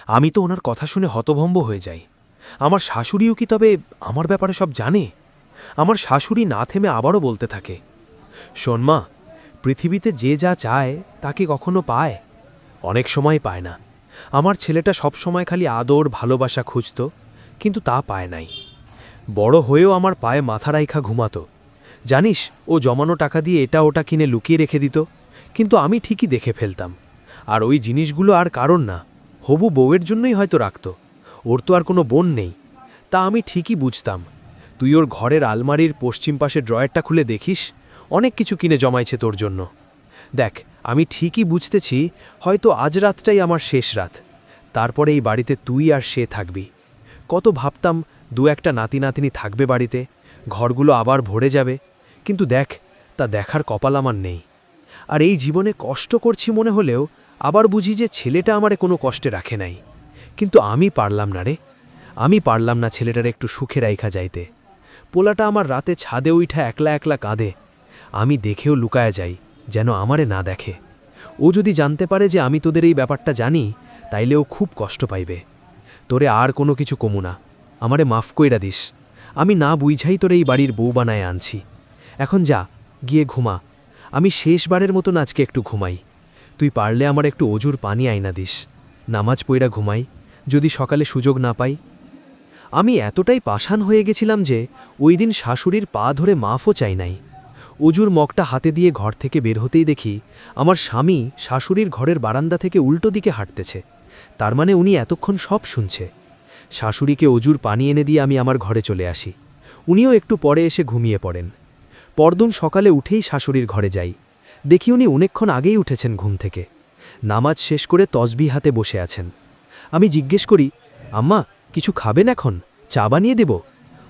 আমি তো ওনার কথা শুনে হতভম্ব হয়ে যাই। আমার শাশুড়িও কি তবে আমার ব্যাপারে সব জানে? আমার শাশুড়ি না থেমে আবারও বলতে থাকে, শোন মা, পৃথিবীতে যে যা চায় তাকে কখনো পায়? অনেক সময় পায় না। আমার ছেলেটা সব সময় খালি আদর ভালোবাসা খুঁজত, কিন্তু তা পায় নাই। বড় হয়েও আমার পায়ে মাথা রাইখা ঘুমাতো। জানিস, ও জমানো টাকা দিয়ে এটা ওটা কিনে লুকিয়ে রেখে দিত, কিন্তু আমি ঠিকই দেখে ফেলতাম। আর ওই জিনিসগুলো আর কারণ না, হবু বউয়ের জন্যই হয়তো রাখত। ওর তো আর কোনো বোন নেই। তা আমি ঠিকই বুঝতাম। তুই ওর ঘরের আলমারির পশ্চিম পাশে ড্রয়ারটা খুলে দেখিস, অনেক কিছু কিনে জমাইছে তোর জন্য। দেখ, আমি ঠিকই বুঝতেছি হয়তো আজ রাতটাই আমার শেষ রাত। তারপরে এই বাড়িতে তুই আর সে থাকবি। কত ভাবতাম দু একটা নাতি নাতিনি থাকবে বাড়িতে, ঘরগুলো আবার ভরে যাবে। কিন্তু দেখ, তা দেখার কপাল আমার নেই। আর এই জীবনে কষ্ট করছি মনে হলেও আবার বুঝি যে ছেলেটা আমারে কোনো কষ্টে রাখে নাই। কিন্তু আমি পারলাম না রে, আমি পারলাম না ছেলেটার একটু সুখে রাইখা যাইতে। পোলাটা আমার রাতে ছাদে উঠা একলা একলা কাঁদে। আমি দেখেও লুকায়া যাই, যেন আমারে না দেখে। ও যদি জানতে পারে যে আমি তোদের এই ব্যাপারটা জানি, তাইলে ও খুব কষ্ট পাইবে। তোরে আর কোনো কিছু কমু না, আমারে মাফ কইরা দিস। আমি না বুঝাই তোরে এই বাড়ির বউ বানায় আনছি। এখন যা, গিয়ে ঘুমা। আমি শেষবারের মতন আজকে একটু ঘুমাই। তুই পারলে আমার একটু অজুর পানি আইনা দিস, নামাজ পইরা ঘুমাই, যদি সকালে সুযোগ না পাই। আমি এতটাই পাষাণ হয়ে গেছিলাম যে ওই দিন শাশুড়ির পা ধরে মাফও চাই নাই। অজুর মগটা হাতে দিয়ে ঘর থেকে বের হতেই দেখি আমার স্বামী শাশুড়ির ঘরের বারান্দা থেকে উল্টো দিকে হাঁটতেছে। তার মানে উনি এতক্ষণ সব শুনছে। শাশুড়িকে অজুর পানি এনে দিয়ে আমি আমার ঘরে চলে আসি। উনিও একটু পরে এসে ঘুমিয়ে পড়েন। পরদিন সকালে উঠেই শাশুড়ির ঘরে যাই। দেখি উনি অনেকক্ষণ আগেই উঠেছেন ঘুম থেকে। নামাজ শেষ করে তসবিহ হাতে বসে আছেন। আমি জিজ্ঞেস করি, আম্মা, কিছু খাবেন এখন? চা বানিয়ে দেব?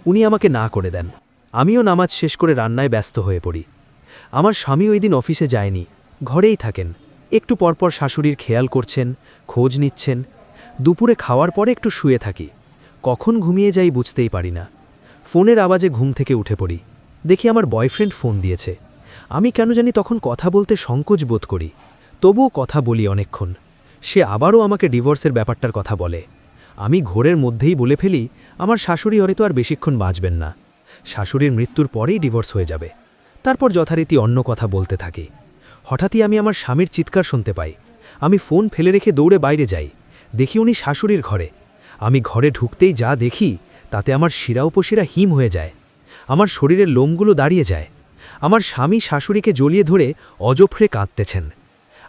উনি আমাকে না করে দেন। আমিও নামাজ শেষ করে রান্নায় ব্যস্ত হয়ে পড়ি। আমার স্বামী ওই দিন অফিসে যায়নি, ঘরেই থাকেন। একটু পরপর শাশুড়ির খেয়াল করছেন, খোঁজ নিচ্ছেন। দুপুরে খাওয়ার পরে একটু শুয়ে থাকি। কখন ঘুমিয়ে যাই বুঝতেই পারি না। ফোনের আওয়াজে ঘুম থেকে উঠে পড়ি। দেখি আমার বয়ফ্রেন্ড ফোন দিয়েছে। আমি কেন জানি তখন কথা বলতে সংকোচ বোধ করি, তবুও কথা বলি অনেকক্ষণ। সে আবারও আমাকে ডিভোর্সের ব্যাপারটার কথা বলে। আমি ঘোরের মধ্যেই বলে ফেলি আমার শাশুড়ি হয়তো আর বেশিক্ষণ বাঁচবেন না, শাশুড়ির মৃত্যুর পরেই ডিভোর্স হয়ে যাবে। তারপর যথারীতি অন্য কথা বলতে থাকি। হঠাৎই আমি আমার স্বামীর চিৎকার শুনতে পাই। আমি ফোন ফেলে রেখে দৌড়ে বাইরে যাই। দেখি উনি শাশুড়ির ঘরে। আমি ঘরে ঢুকতেই যা দেখি তাতে আমার শিরা উপশিরা হিম হয়ে যায়। আমার শরীরের লোমগুলো দাঁড়িয়ে যায়। আমার স্বামী শাশুড়িকে জড়িয়ে ধরে অজফরে কাঁদতেছেন।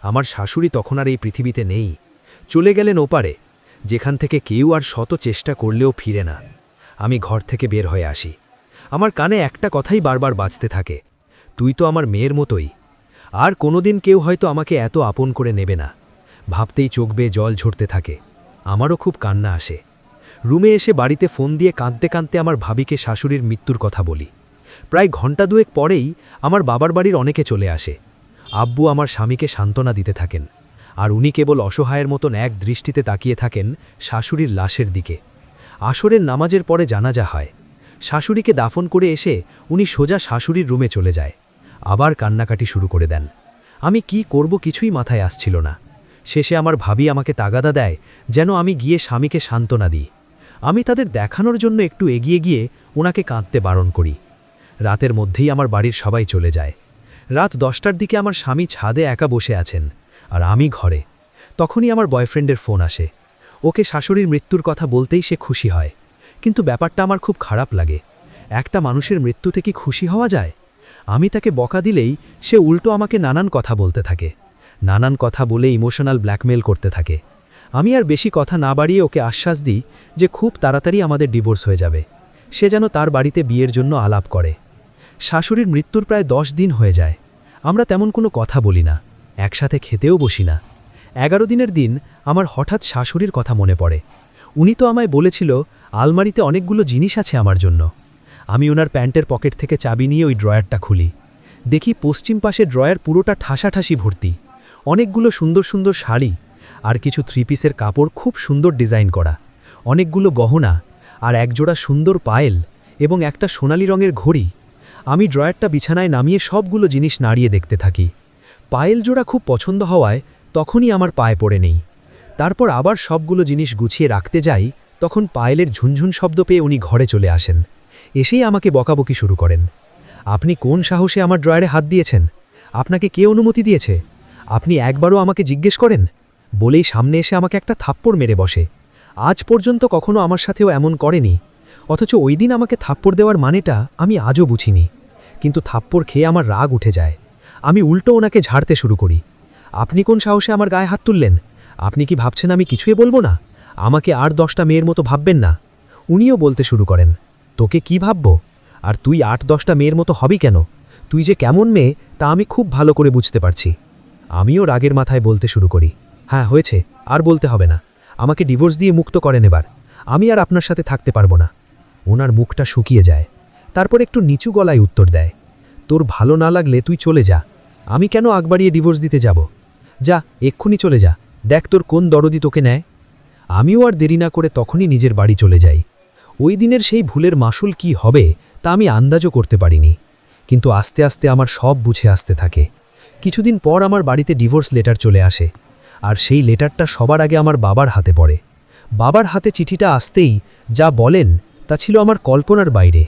আমার শাশুড়ি তখন আর এই পৃথিবীতে নেই, চলে গেলেন ওপারে, যেখান থেকে কেউ আর শত চেষ্টা করলেও ফিরে না। আমি ঘর থেকে বের হয়ে আসি। আমার কানে একটা কথাই বারবার বাজতে থাকে, তুই তো আমার মেয়ের মতোই। আর কোনোদিন কেউ হয়তো আমাকে এত আপন করে নেবে না। ভাবতেই চোখ বেয়ে জল ঝরতে থাকে। আমারও খুব কান্না আসে। রুমে এসে বাড়িতে ফোন দিয়ে কাঁদতে কাঁদতে আমার ভাবিকে শাশুড়ির মৃত্যুর কথা বলি। প্রায় ঘণ্টা দুয়েক পরেই আমার বাবার বাড়ির অনেকে চলে আসে। আব্বু আমার স্বামীকে সান্ত্বনা দিতে থাকেন, আর উনি কেবল অসহায়ের মতন এক দৃষ্টিতে তাকিয়ে থাকেন শাশুড়ির লাশের দিকে। আসরের নামাজের পরে জানাজা হয়। শাশুড়িকে দাফন করে এসে উনি সোজা শাশুড়ির রুমে চলে যায়। আবার কান্নাকাটি শুরু করে দেন। আমি কি করব কিছুই মাথায় আসছিল না। শেষে আমার ভাবি আমাকে তাগাদা দেয় যেন আমি গিয়ে স্বামীকে সান্ত্বনা দিই। আমি তাদের দেখানোর জন্য একটু এগিয়ে গিয়ে ওনাকে কাঁদতে বারণ করি। রাতের মধ্যেই আমার বাড়ির সবাই চলে যায়। রাত 10টার দিকে আমার স্বামী ছাদে একা বসে আছেন, আর আমি ঘরে। তখনই আমার বয়ফ্রেন্ডের ফোন আসে। ওকে শাশুড়ির মৃত্যুর কথা বলতেই সে খুশি হয়, কিন্তু ব্যাপারটা আমার খুব খারাপ লাগে। একটা মানুষের মৃত্যুতে কি খুশি হওয়া যায়? আমি তাকে বকা দিলেই সে উল্টো আমাকে নানান কথা বলতে থাকে, নানান কথা বলে ইমোশনাল ব্ল্যাকমেল করতে থাকে। আমি আর বেশি কথা না বাড়িয়ে ওকে আশ্বাস দিই যে খুব তাড়াতাড়ি আমাদের ডিভোর্স হয়ে যাবে। সে যেন তার বাড়িতে বিয়ের জন্য আলাপ করে। শাশুড়ির মৃত্যুর প্রায় 10 দিন হয়ে যায়। আমরা তেমন কোনো কথা বলি না, একসাথে খেতেও বসি না। 11 দিনের দিন আমার হঠাৎ শাশুড়ির কথা মনে পড়ে। উনি তো আমায় বলেছিল আলমারিতে অনেকগুলো জিনিস আছে আমার জন্য। আমি ওনার প্যান্টের পকেট থেকে চাবি নিয়ে ওই ড্রয়ারটা খুলি। দেখি পশ্চিম পাশে ড্রয়ার পুরোটা ঠাসাঠাসি ভর্তি। অনেকগুলো সুন্দর সুন্দর শাড়ি আর কিছু 3 পিসের কাপড় খুব সুন্দর ডিজাইন করা, অনেকগুলো গহনা আর একজোড়া সুন্দর পায়েল এবং একটা সোনালি রঙের ঘড়ি। আমি ড্রয়ারটা বিছানায় নামিয়ে সবগুলো জিনিস নাড়িয়ে দেখতে থাকি। পায়েল জোড়া খুব পছন্দ হওয়ায় তখনই আমার পায়ে পড়ে নেই। তারপর আবার সবগুলো জিনিস গুছিয়ে রাখতে যাই, তখন পায়েলের ঝুনঝুন শব্দ পেয়ে উনি ঘরে চলে আসেন। এসেই আমাকে বকাবকি শুরু করেন। আপনি কোন সাহসে আমার ড্রয়ারে হাত দিয়েছেন? আপনাকে কে অনুমতি দিয়েছে? আপনি একবারও আমাকে জিজ্ঞেস করেন? বলেই সামনে এসে আমাকে একটা থাপ্পড় মেরে বসে। আজ পর্যন্ত কখনো আমার সাথেও এমন করেনি, অথচ ওই দিন আমাকে থাপ্পড় দেওয়ার মানেটা আমি আজও বুঝিনি। কিন্তু থাপ্পড় খেয়ে আমার রাগ উঠে যায়। আমি উল্টো ওনাকে ঝাড়তে শুরু করি। আপনি কোন সাহসে আমার গায়ে হাত তুললেন? আপনি কি ভাবছেন আমি কিছুই বলবো না? আমাকে আর 10টা মেয়ের মতো ভাববেন না। উনিও বলতে শুরু করেন, তোকে কি ভাববো? আর তুই 8-10টা মেয়ের মতো হবি কেন? তুই যে কেমন মেয়ে তা আমি খুব ভালো করে বুঝতে পারছি। আমিও রাগের মাথায় বলতে শুরু করি, হ্যাঁ হয়েছে, আর বলতে হবে না। আমাকে ডিভোর্স দিয়ে মুক্ত করেন এবার। আমি আর আপনার সাথে থাকতে পারবো না। ওনার মুখটা শুকিয়ে যায়। তারপর একটু নিচু গলায় উত্তর দেয়, তোর ভালো না লাগলে তুই চলে যা। আমি কেন আগ বাড়িয়ে ডিভোর্স দিতে যাব? যা, এক্ষুনি চলে যা। দেখ তোর কোন দরদি তোকে নেয়। আমিও আর দেরি না করে তখনই নিজের বাড়ি চলে যাই। ওই দিনের সেই ভুলের মাসুল কি হবে তা আমি আন্দাজও করতে পারিনি। কিন্তু আস্তে আস্তে আমার সব বুঝে আসতে থাকে। কিছুদিন পর আমার বাড়িতে ডিভোর্স লেটার চলে আসে। আর সেই লেটারটা সবার আগে আমার বাবার হাতে পড়ে। বাবার হাতে চিঠিটা আসতেই যা বলেন তা ছিল আমার কল্পনার বাইরে।